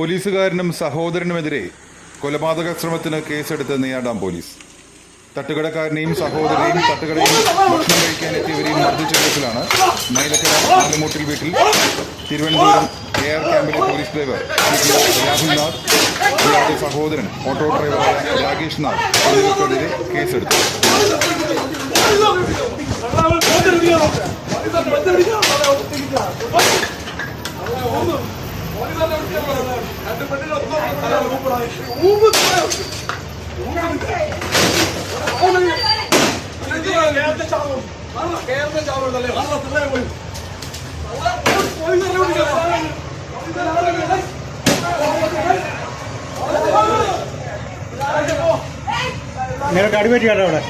പോലീസുകാരനും സഹോദരനുമെതിരെ കൊലപാതക ശ്രമത്തിന് കേസെടുത്ത് നെയ്യാർ പോലീസ്. തട്ടുകടക്കാരനെയും സഹോദരനെയും തട്ടുകടയിൽ ഭക്ഷണം കഴിക്കാൻ എത്തിയവരെയും മർദ്ദിച്ച കേസിലാണ് മൈലക്കര ആലമൂട്ടിൽ വീട്ടിൽ തിരുവനന്തപുരം എയർ ക്യാമ്പിലെ പോലീസ് ഡ്രൈവർ രാഹുൽനാഥ്, ഇയാളുടെ സഹോദരൻ ഓട്ടോ ഡ്രൈവറായ രാകേഷ് നാഥ് എന്നിവർക്കെതിരെ കേസെടുത്തു. നിനക്ക് അടിപറ്റിയാട്ടോ അവിടെ